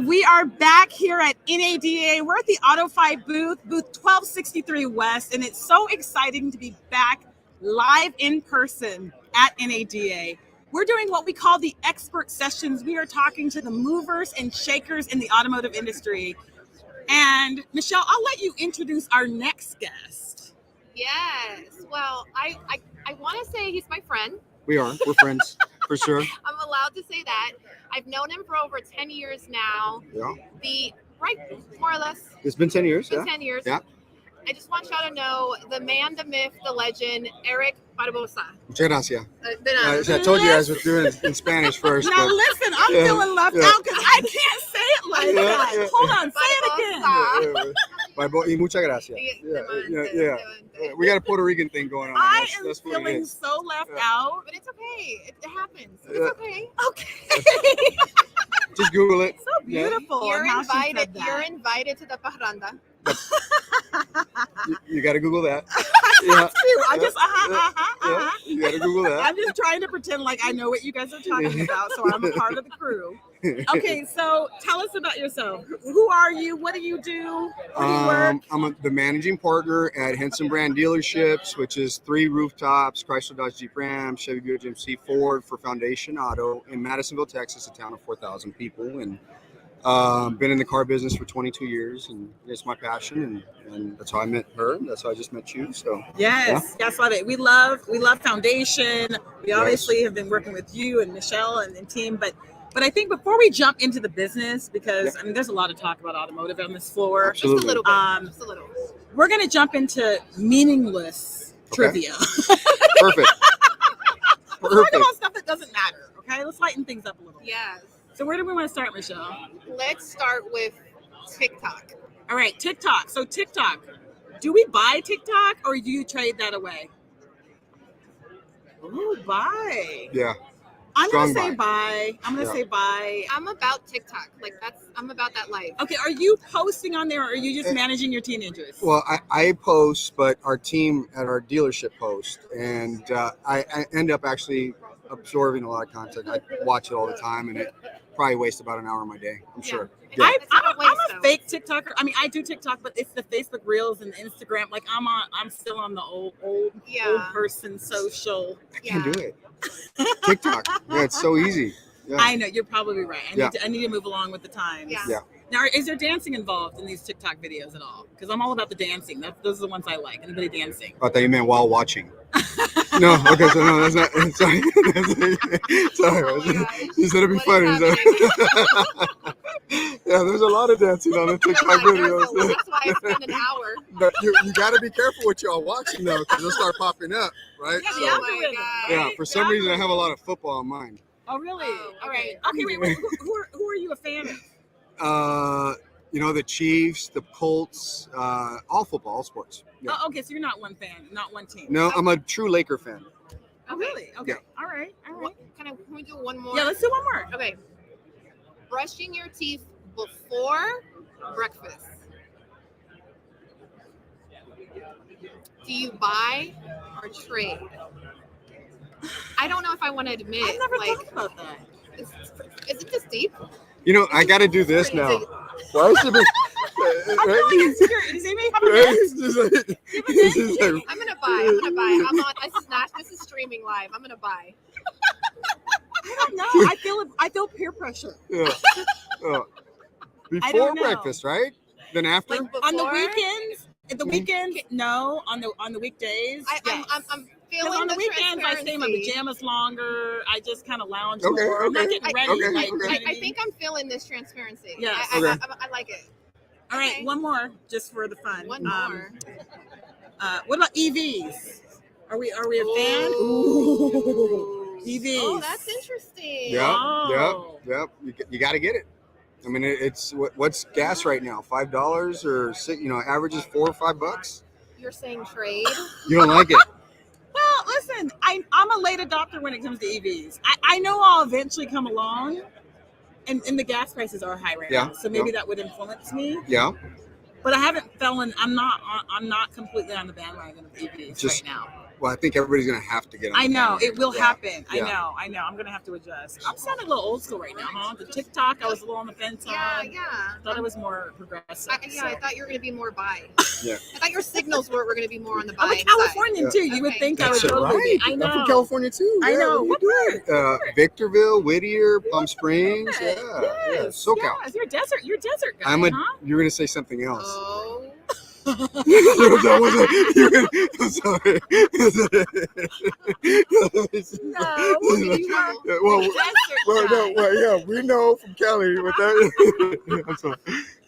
We are back here at NADA. We're at the AutoFi booth 1263 West, and it's so exciting to be back live in person at NADA. We're doing what we call the expert sessions. We are talking to the movers and shakers in the automotive industry. And Michelle, I'll let you introduce our next guest. Yes. Well, I want to say he's my friend. We are. We're friends, for sure. I'm allowed to say that. I've known him for over 10 years now. Yeah. More or less. It's been 10 years. It's been 10 years. Yeah. I just want y'all to know the man, the myth, the legend, Eric Barbosa. Muchas gracias. I I told you guys we're doing it in Spanish first. Now listen, I'm feeling left out because I can't say it like that. Yeah. Hold on, say it again. Y muchas gracias. Yeah. We got a Puerto Rican thing going on. I That's am what it feeling is. so left out. But it's okay. It happens. Yeah. It's okay. Okay. Just Google it. So beautiful. You're how she said invited. that. You're invited to the parranda. You got to Google that. That's cute. I just, You got to Google that. I'm just trying to pretend like I know what you guys are talking about, so I'm a part of the crew. Okay, so tell us about yourself. Who are you? What do you do? Where do you work? I'm the managing partner at Henson Brand Dealerships, which is 3 rooftops, Chrysler, Dodge, Jeep, Ram, Chevy, Buick, GMC, Ford for Foundation Auto in Madisonville, Texas, a town of 4,000 people. And been in the car business for 22 years, and it's my passion, and that's how I met her. That's how I just met you. So Yes, love it. We love Foundation. We obviously have been working with you and Michelle and team, but I think before we jump into the business, because I mean, there's a lot of talk about automotive on this floor. Absolutely. Just a little bit. Just a little. We're gonna jump into meaningless trivia. Perfect. Let's talk about stuff that doesn't matter. Okay, let's lighten things up a little. Yes. So where do we want to start, Michelle? Let's start with TikTok. All right, TikTok. So TikTok, do we buy TikTok or do you trade that away? Ooh, buy. Yeah. I'm Strong gonna say buy. I'm gonna say buy. I'm about TikTok. I'm about that life. Okay, are you posting on there or are you just managing your teenagers? Well, I post, but our team at our dealership post, and I end up actually absorbing a lot of content. I watch it all the time, and it probably wastes about an hour of my day, I'm sure. Yeah. I'm a fake TikToker. I mean, I do TikTok, but it's the Facebook Reels and the Instagram. Like I'm still on the old person social. I can't do it. TikTok. Yeah, it's so easy. Yeah. I know, you're probably right. I need to move along with the times. Yeah. Now, is there dancing involved in these TikTok videos at all? Because I'm all about the dancing. Those are the ones I like. Anybody dancing? I thought you meant while watching. No, okay, so no, that's not. Sorry. Oh You said it'd be funny. Yeah, there's a lot of dancing on the TikTok videos. That's why I spend an hour. But you got to be careful what y'all watching though, because they'll start popping up, right? Yeah, So, the algorithm. yeah, for some reason I have a lot of football in mind. Oh, really? Oh, All right. Okay, wait. Who are you a fan of? The Chiefs, the Colts, all football, all sports. Yeah. Oh, okay, so you're not one fan, not one team. No, I'm a true Laker fan. Oh, really? Okay. Yeah. All right. Can we do one more? Yeah, let's do one more. Okay. Brushing your teeth before breakfast. Do you buy or trade? I don't know if I want to admit. I've never thought about that. Is it this deep? I got to do this now. Why should be? I'm really insecure. Does anybody have a guess? I'm gonna buy. This is streaming live. I'm gonna buy. I don't know. I feel peer pressure. Yeah. Before don't know. breakfast, right? Then after? Like On the before? weekends? The weekends? No. On the weekdays? Yes. I'm feeling on the weekends, I stay in my pajamas longer. I just kind of lounge more. I'm not getting ready. I think I'm feeling this transparency. Yes. I like it. All right, one more, just for the fun. One more. What about EVs? Are we a fan? Ooh. EVs. Oh, that's interesting. Yep. You got to get it. I mean, it's what's gas right now? $5 or $6? Average is $4 or $5. You're saying trade? You don't like it? Well, listen, I'm a late adopter when it comes to EVs. I know I'll eventually come along, and the gas prices are high right now, so maybe that would influence me. Yeah. But I haven't I'm not completely on the bandwagon of EVs right now. Well, I think everybody's gonna have to get on. I know camera. it will Yeah. happen. Yeah. I know. I'm gonna have to adjust. I'm sounding a little old school right now, huh? The TikTok, I was a little on the fence Yeah, on. yeah. Thought it was more progressive. I thought you were going to be more bi. Yeah. I thought your signals were going to be more on the bi I'm a side. Californian Yeah. too. You would Okay. think I That's would totally be. I right. know. I'm from California too. I Yeah, know. What are you doing? Victorville, Whittier, Palm Springs. Yeah. Yes. SoCal. Yes. You're a desert guy. I'm a. huh? You're gonna say something else. Oh. That wasn't. No, I'm sorry. You know. Yeah, well, desert well, no, guy. well, yeah, we know from Cali what that is.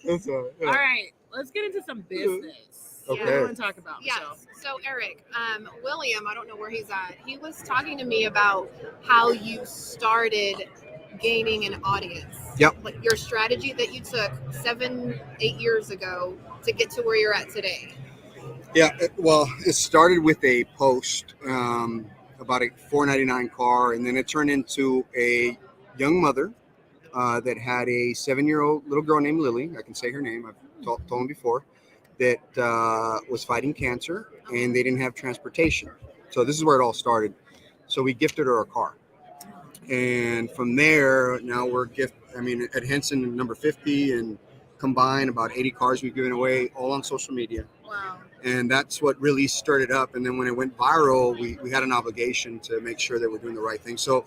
I'm sorry. Yeah. All right, let's get into some business. Okay. What do you want to talk about, Yes. Michelle? So Eric, William, I don't know where he's at. He was talking to me about how you started gaining an audience. Yep. Like your strategy that you took 7-8 years ago to get to where you're at today. Yeah, well, it started with a post about a $4.99 car, and then it turned into a young mother that had a 7-year-old little girl named Lily. I can say her name. I've told them before. That was fighting cancer, and they didn't have transportation. So this is where it all started. So we gifted her a car, and from there, now we're at Henson number 50, and combined about 80 cars we've given away, all on social media. Wow. And that's what really stirred it up. And then when it went viral, we had an obligation to make sure that we're doing the right thing. So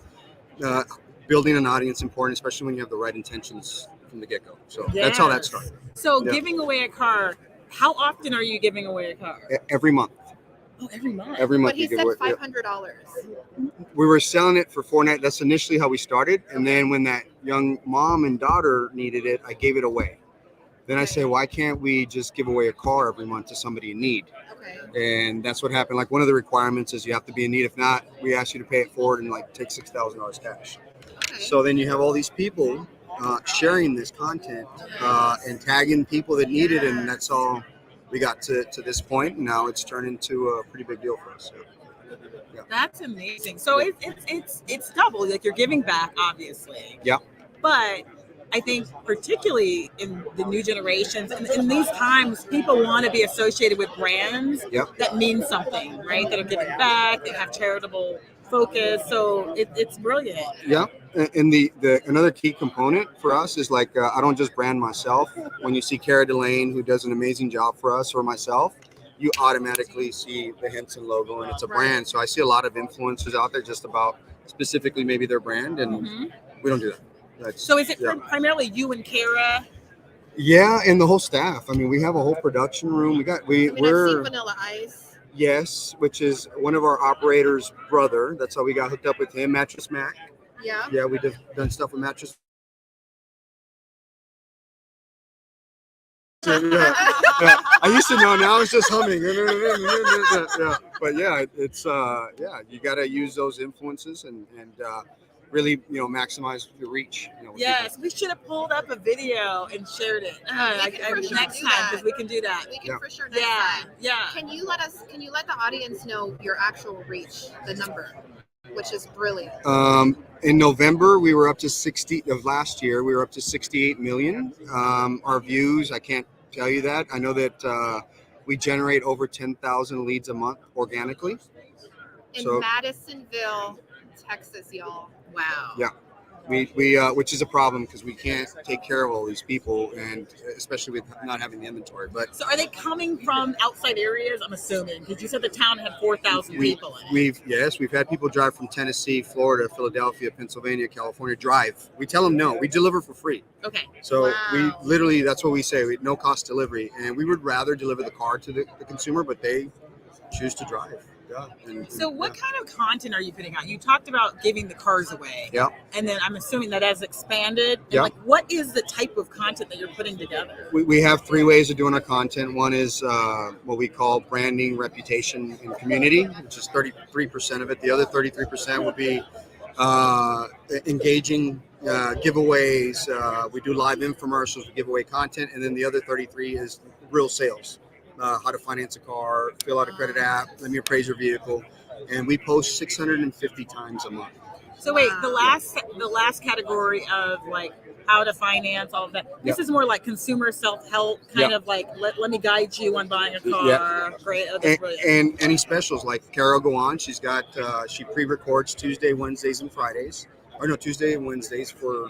building an audience is important, especially when you have the right intentions from the get-go. So that's how that Yes. started. So Yeah. giving away a car, how often are you giving away a car? Every month. Oh, every month. Every month But he we give said away. Yeah. $500. We were selling it for $4.99. That's initially how we started. And then when that young mom and daughter needed it, I gave it away. Then I say, why can't we just give away a car every month to somebody in need? Okay. And that's what happened. Like one of the requirements is you have to be in need. If not, we ask you to pay it forward and like take $6,000 cash. Okay. So then you have all these people sharing this content and tagging people that need it, and that's all we got to this point. And now it's turned into a pretty big deal for us. So, yeah. That's amazing. So it's double. Like you're giving back, obviously. Yeah. But I think particularly in the new generations and in these times, people want to be associated with brands Yep. that mean something, right? That are giving back, that have charitable focus. So it's brilliant. Yeah, and the another key component for us is like I don't just brand myself. When you see Cara Delane, who does an amazing job for us, or myself, you automatically see the Henson logo, and it's a brand. So I see a lot of influencers out there just about specifically maybe their brand, and we don't do that. So is it primarily you and Cara? Yeah, and the whole staff. I mean, we have a whole production room. I've seen Vanilla Ice. Yes, which is one of our operators' brother. That's how we got hooked up with him, Mattress Mac. Yeah. Yeah, we done stuff with Mattress. Yeah. I used to know. Now it's just humming. Yeah. But yeah, it's you got to use those influences and really maximize the reach. Yes, we should have pulled up a video and shared it next time because we can do that. We can for sure next time. Yeah. Can you let the audience know your actual reach, the number, which is brilliant? In November, we were up to 60 of last year. We were up to 68 million. Our views, I can't tell you that. I know that we generate over 10,000 leads a month organically. In Madisonville, Texas, y'all. Wow. Yeah. We which is a problem because we can't take care of all these people, and especially with not having the inventory. But so, are they coming from outside areas? I'm assuming because you said the town had 4,000 people in it. We've had people drive from Tennessee, Florida, Philadelphia, Pennsylvania, California. Drive. We tell them no. We deliver for free. Okay. So we literally that's what we say. No cost delivery, and we would rather deliver the car to the consumer, but they choose to drive. Yeah. So what kind of content are you putting out? You talked about giving the cars away. Yeah. And then I'm assuming that has expanded. And yeah. Like, what is the type of content that you're putting together? We have 3 ways of doing our content. One is what we call branding, reputation, and community, which is 33% of it. The other 33% would be engaging giveaways. We do live infomercials, we give away content. And then the other 33 is real sales. How to finance a car, fill out a credit app, let me appraise your vehicle, and we post 650 times a month. So wait, the last category of like how to finance, all of that. This is more like consumer self-help, kind of like let me guide you on buying a car. Yeah. Great. Oh, that's brilliant. Mm-hmm. And any specials like Kara go on. She's got she pre-records Tuesday, Wednesdays, and Fridays. Or no, Tuesday and Wednesdays for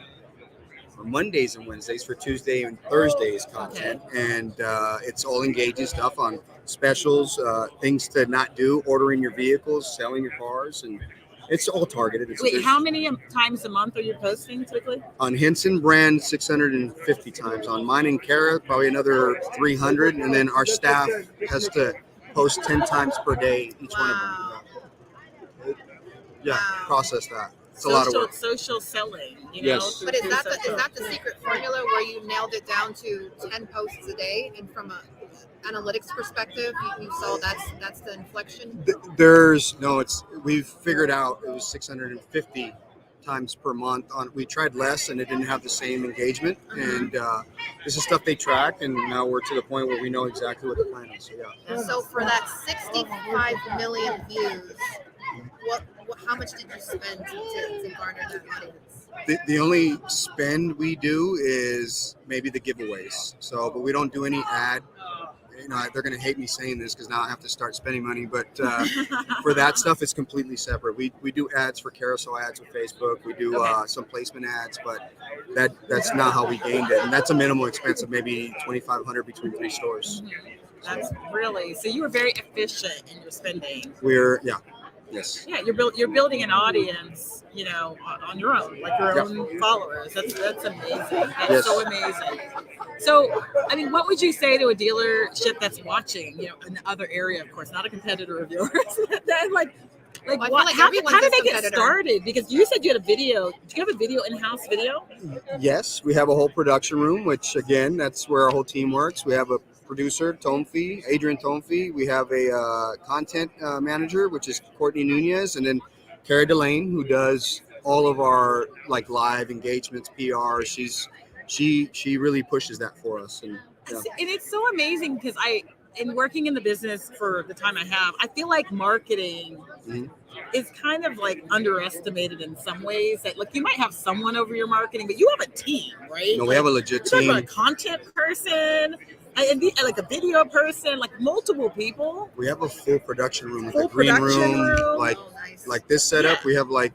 Mondays and Wednesdays for Tuesday and Thursdays content. And it's all engaging stuff on specials, things to not do, ordering your vehicles, selling your cars, and it's all targeted. Wait, how many times a month are you posting typically? On Henson brand, 650 times. On mine and Kara, probably another 300. And then our staff has to post 10 times per day, each one of them. Yeah, process that. It's a lot of work. Social selling, you Yes. know. But is that the secret formula where you nailed it down to 10 posts a day, and from a analytics perspective, you saw that's the inflection? We've figured out it was 650 times per month. We tried less and it didn't have the same engagement. And this is stuff they track, and now we're to the point where we know exactly what the plan is. So yeah. So for that 65 million views, how much did you spend to garner that audience? The only spend we do is maybe the giveaways. But we don't do any ad. You know, they're going to hate me saying this because now I have to start spending money. But for that stuff, it's completely separate. We do ads for carousel ads with Facebook. We do some placement ads, but that's not how we gained it. And that's a minimal expense of maybe $2,500 between 3 stores. That's really so. You were very efficient in your spending. Yes. Yeah, you're building an audience, you know, on your own, like your own followers. That's amazing. That's so amazing. So, I mean, what would you say to a dealership that's watching, you know, in the other area, of course, not a competitor of yours, how did they get started? Because you said you had a video. Do you have a video, in-house video? Yes, we have a whole production room, which again, that's where our whole team works. We have a producer, Adrian Tomfi. We have a content manager, which is Courtney Nunez, and then Carrie Delane, who does all of our like live engagements, PR. She really pushes that for us, and it's so amazing because in working in the business for the time I have, I feel like marketing is kind of like underestimated in some ways. That like you might have someone over your marketing, but you have a team, right? No, we have a legit team. You're talking about a content person. And like a video person, like multiple people. We have a full production room with a green room. Like this setup. Yeah. We have like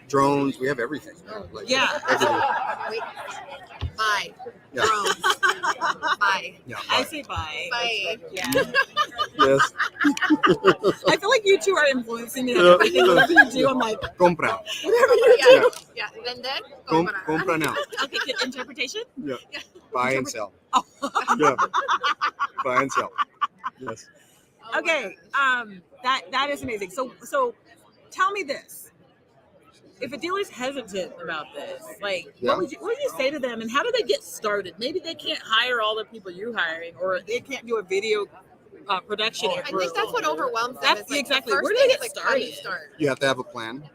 drones. We have everything. Like, everything. Wait. Bye. Yeah. Drones. Bye. Yeah, I say bye. Bye. Yeah. Yes. I feel like you two are influencing me on everything. Whatever you do, I'm like, compra. Whatever you do. Yeah. Vender. Compra now. Okay, interpretation? Yeah. Buy and sell. Oh. Yeah. Buy and sell. Yes. Okay. That is amazing. So tell me this. If a dealer's hesitant about this, like what would you say to them, and how do they get started? Maybe they can't hire all the people you're hiring, or they can't do a video production. I think that's what overwhelms them. That's exactly. Where do they get started? You have to have a plan.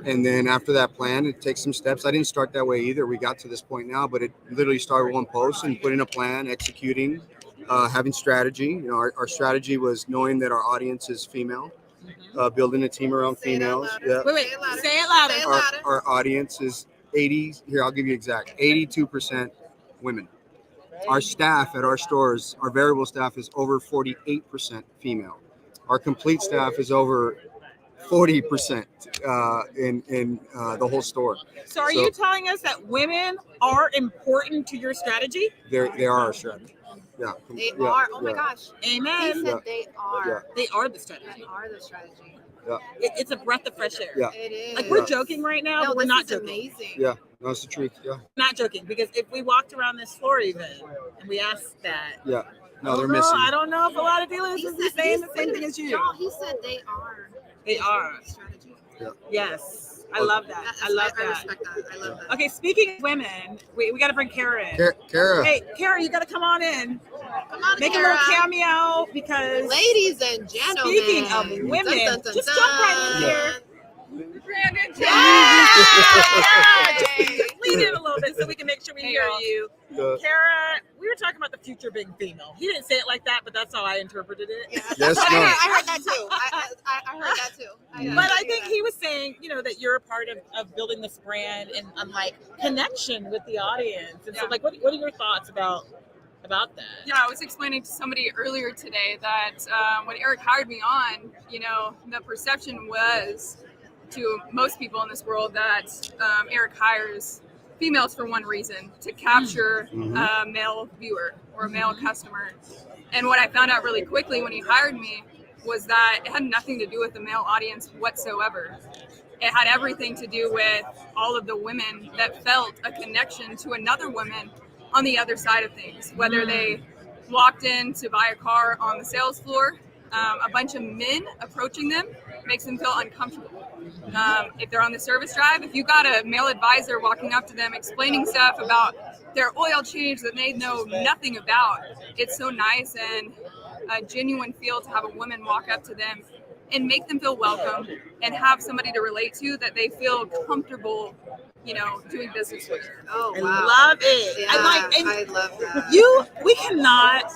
And then after that plan, it takes some steps. I didn't start that way either. We got to this point now, but it literally started with one post and putting a plan, executing, having strategy. You know, our strategy was knowing that our audience is female, building a team around females. Yeah. Wait, say it louder. Our audience is 80. Here, I'll give you exact. 82% women. Our staff at our stores, our variable staff is over 48% female. Our complete staff is over 40% in the whole store. So are you telling us that women are important to your strategy? They are our strategy. Yeah. They are. Oh my gosh. Amen. He said they are. Yeah. They are the strategy. They are the strategy. Yeah. It's a breath of fresh air. Yeah. It is. Like we're joking right now, but we're not joking. Amazing. Yeah. That's the truth. Yeah. Not joking, because if we walked around this floor even and we asked that. Yeah. No, they're missing. I don't know if a lot of dealers are saying the same thing as you. No, he said they are. They are. Strategy. Yeah. Yes. I love that. I love that. I respect that. I love that. Okay, speaking of women, we got to bring Kara in. Kara. Hey, Kara, you got to come on in. Come on, Make Kara. a little cameo, because ladies and gentlemen. Speaking of women, just jump right in here. Brandon, just lean in a little bit so we can make sure we hear you. Kara, we were talking about the future being female. He didn't say it like that, but that's how I interpreted it. Yeah. Yes, I no. heard that too. I heard that too. But I think he was saying, that you're a part of building this brand and like connection with the audience. And so, like, what are your thoughts about that? Yeah, I was explaining to somebody earlier today that when Eric hired me on, the perception was to most people in this world that Eric hires females for one reason, to capture a male viewer or a male customer. And what I found out really quickly when he hired me was that it had nothing to do with the male audience whatsoever. It had everything to do with all of the women that felt a connection to another woman on the other side of things, whether they walked in to buy a car on the sales floor, a bunch of men approaching them makes them feel uncomfortable. If they're on the service drive, if you got a male advisor walking up to them explaining stuff about their oil change that they know nothing about, it's so nice and a genuine feel to have a woman walk up to them and make them feel welcome and have somebody to relate to that they feel comfortable, doing business with. Oh, I wow. love it. Yeah, I love that. We cannot.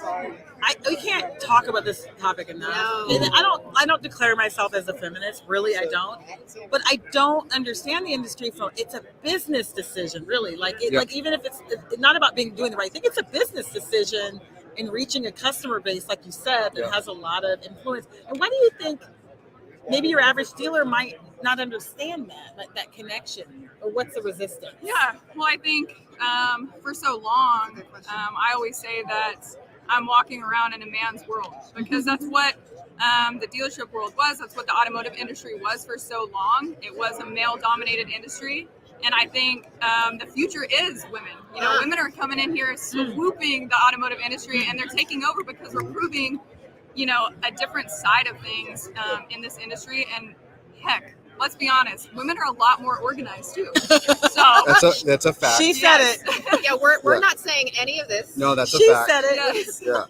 We can't talk about this topic enough. No. And I don't declare myself as a feminist. Really, I don't. But I don't understand the industry from. It's a business decision, really. Like even if it's not about doing the right thing, it's a business decision in reaching a customer base, like you said, that has a lot of influence. And why do you think maybe your average dealer might not understand that, like that connection, or what's the resistance? Yeah, well, I think for so long, I always say that I'm walking around in a man's world, because that's what the dealership world was. That's what the automotive industry was for so long. It was a male-dominated industry, and I think the future is women. Women are coming in here swooping the automotive industry, and they're taking over because we're proving, a different side of things in this industry. And heck, let's be honest, women are a lot more organized too. So That's a fact. She said it. Yeah, we're not saying any of this. No, that's a She fact. said it. yes. Yeah.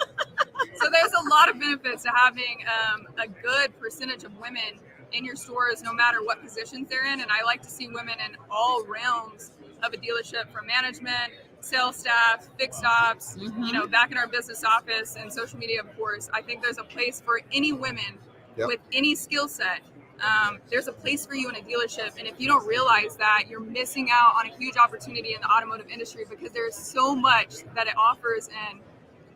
So there's a lot of benefits to having a good percentage of women in your stores, no matter what positions they're in. And I like to see women in all realms of a dealership, from management, sales staff, fixed ops, back in our business office and social media, of course. I think there's a place for any women with any skill set. There's a place for you in a dealership. And if you don't realize that, you're missing out on a huge opportunity in the automotive industry, because there's so much that it offers and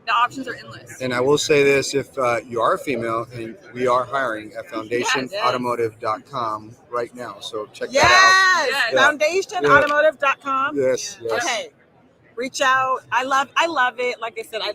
the options are endless. And I will say this, if you are a female, and we are hiring at foundationautomotive.com right now. So check that Yes. Yes. Foundationautomotive.com. out. Yes. Okay. Reach out. I love it. Like I said, I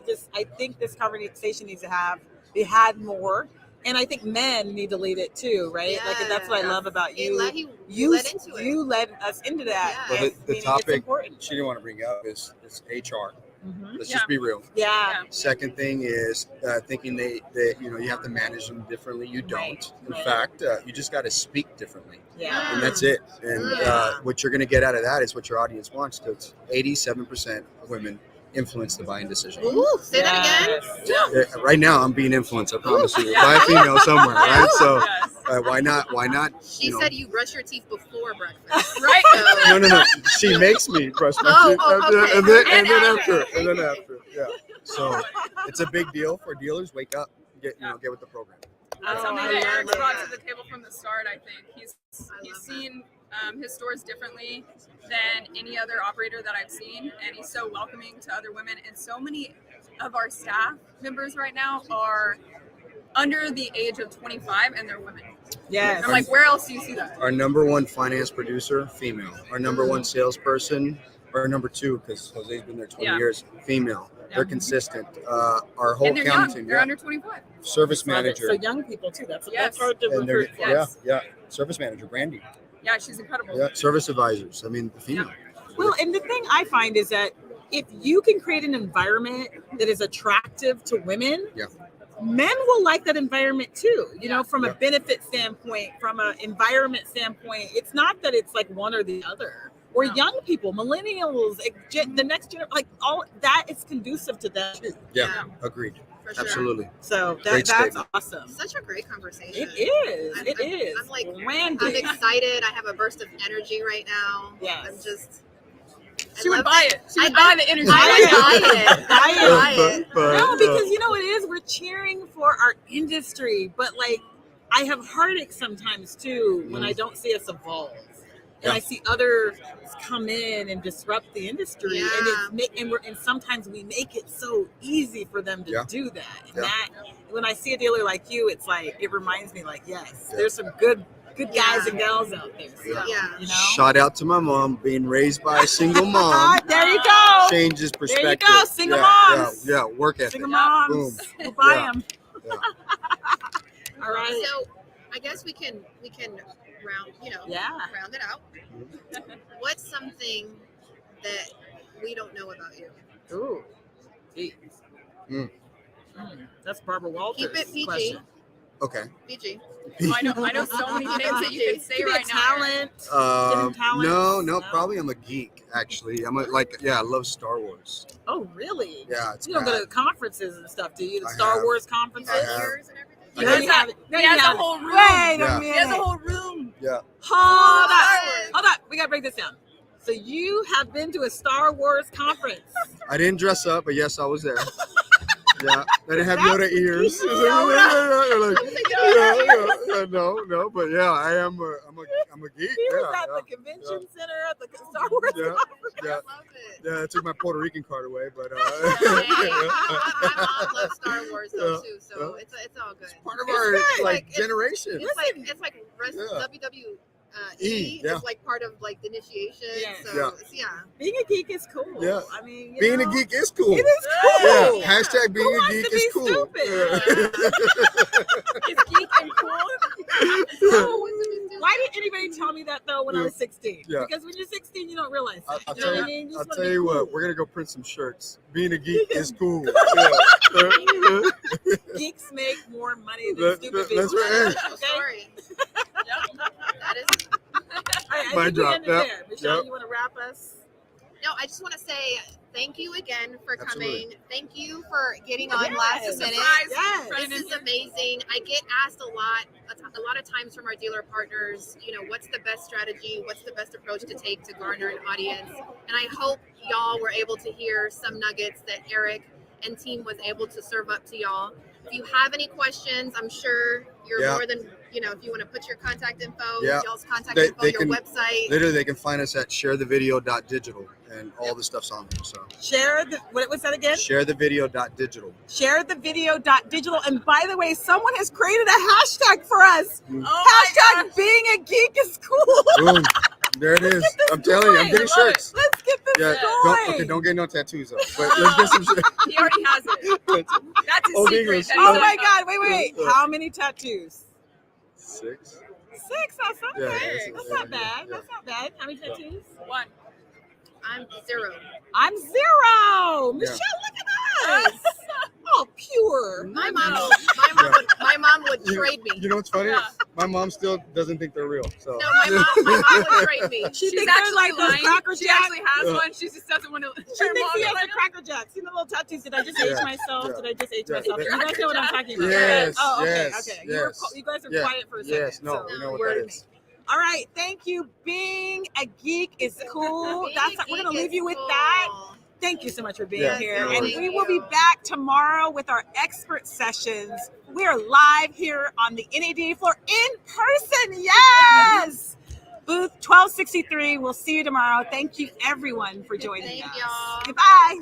think this conversation needs to be had more. And I think men need to lead it too, right? Yeah. Like that's what I love about you. You led into it. You led us into that. Yeah. Well, the Meaning it's topic important. she didn't want to bring up is HR. Mhm. Let's Yeah. just be real. Yeah. Second thing is thinking that you have to manage them differently. You don't. Right. In fact, you just got to speak differently, Yeah. and that's it. And Yeah. what you're going to get out of that is what your audience wants. Because 87% of women influence the buying decision. Ooh, say that again. Yes. Right now, I'm being influenced. I promise you, by a female somewhere, right? So Yes. why not? Why not? She said you brush your teeth before breakfast. Right? No. She makes me brush my Oh, teeth, okay. and then And after, after. and then after. Yeah. So it's a big deal for dealers. Wake up, get with the program. That's Oh, something I that love Eric's it. brought to the table from the start. I think he's love seen his stores differently than any other operator that I've seen, and he's so welcoming to other women. And so many of our staff members right now are under the age of 25, and they're women. Yes. I'm like, where else do you see that? Our number one finance producer, female. Our number one salesperson, or number two, because Jose's been there 20 Yeah. years, female. Yeah. They're consistent. Our whole And they're accounting young. team, They're under 25. service Love it. manager, So young people too. That's Yes. hard to and they're recruit for. Yes. yeah, service manager, Brandy, Yeah, she's incredible. yeah, service advisors. I mean, the female. Well, and the thing I find is that if you can create an environment that is attractive to women, Yeah. men will like that environment too. You know, from Yeah. a benefit standpoint, from an environment standpoint, it's not that it's like one or the other. Or No. young people, millennials, the next generation, like all that is conducive to them too. Yeah, agreed. For sure. Absolutely. So Great that's statement. awesome. Such a great conversation. It is. I'm- It is. I'm like, Branding. I'm excited. I have a burst of energy right now. Yes. I'm just She would love buy it. it. She would buy the energy. I would buy it. No, because you know what it is? We're cheering for our industry, but like I have heartache sometimes too when I don't see us evolve. And I see others come in and disrupt the industry, and sometimes we make it so easy for them to do that. And that when I see a dealer like you, it's like it reminds me, like, there's some good guys and gals out there. So, you know? Shout out to my mom, being raised by a single mom. There you go. Changes perspective. There you go, single moms. Yeah, work ethic. Single moms. Boom. We'll buy them. Yeah. All right. So I guess we can round it out. What's something that we don't know about you? Ooh. That's Barbara Walters. Keep it PG. Question. Okay. PG. I know so many things that you can say Could be right a now. talent. No, probably I'm a geek, actually. I love Star Wars. Oh, really? Yeah, it's You don't go to conferences and stuff, do you? The I Star have. Wars conferences? I have. Ears and everything. He has a whole room. Wait a Yeah. minute. He has a whole room. Yeah. Hold up. We got to break this down. So you have been to a Star Wars conference. I didn't dress up, but yes, I was there. Yeah, I didn't have Yoda ears. No, but yeah, I'm a geek. He was at the convention center at the Star Wars conference. Yeah, I love it. yeah. I took my Puerto Rican card away, but Hey, my mom loves Star Wars though too, so it's all good. part of It's our good. like generation. It's like Yeah. WWE. E, yeah. is like part of like the initiation. Yeah. So Being a geek is cool. Yeah. I mean, Being a geek is cool. It is Yeah. cool. Hashtag being Who a wants geek to is be cool. stupid? It's geek and cool. So, why didn't anybody tell me that though when I was 16? Yeah. Because when you're 16, you don't realize that. I'll You know tell what you, I mean? I'll just tell wanna you be what, cool. we're gonna go print some shirts. Being a geek is cool. Geeks make more money than stupid people. That's right. True story. That is. I My think we job. ended Yep. there. Michelle, Yep. you want to wrap us? No, I just want to say thank you again for Absolutely. coming. Thank you for getting on last minute. Yes. This is amazing. I get asked a lot of times from our dealer partners, what's the best strategy? What's the best approach to take to garner an audience? And I hope y'all were able to hear some nuggets that Eric and team was able to serve up to y'all. If you have any questions, I'm sure you're more than, if you want to put your contact info, y'all's contact info, your website. Literally, they can find us at sharethevideo.digital, and all the stuff's on there. So What was that again? sharethevideo.digital. Sharethevideo.digital. And by the way, someone has created a hashtag for us. Oh Hashtag being a geek is cool. Boom. There it is. I'm telling you, I'm getting shirts. Let's get this going. Don't get no tattoos though. But let's get some shit. He already has it. That's his Old secret. English. that he Oh does my not. God. Wait. How many tattoos? 6. 6. That's not Yeah, bad. that's- That's not yeah, bad. yeah. That's not bad. How many tattoos? One. I'm 0. I'm 0. Michelle, look at us. Oh, pure. My mom would trade me. You know what's funny? Yeah. My mom still doesn't think they're real. So No, my mom would trade me. She She's thinks they're actually like those lying. Cracker She Jacks. actually has Yeah. one. She just doesn't want to. She thinks she has the Cracker Jacks. See the little tattoos? Did I just age Yeah. myself? Yeah. Did I just age Yeah. myself? You guys know what I'm talking about. Yes, Oh, okay. yes, Okay. yes. You guys are Yeah. quiet for a second. yes, no, so we know what we're- that is. All right. Thank you. Being a geek is cool. Being That's a we're gonna geek leave you is with that. cool. Thank you so much for being Yeah, here. no And worries. we will be back tomorrow with our expert sessions. We are live here on the NADA floor in person. Yes. Booth 1263. We'll see you tomorrow. Thank you, everyone, for joining Thank us. y'all. Goodbye.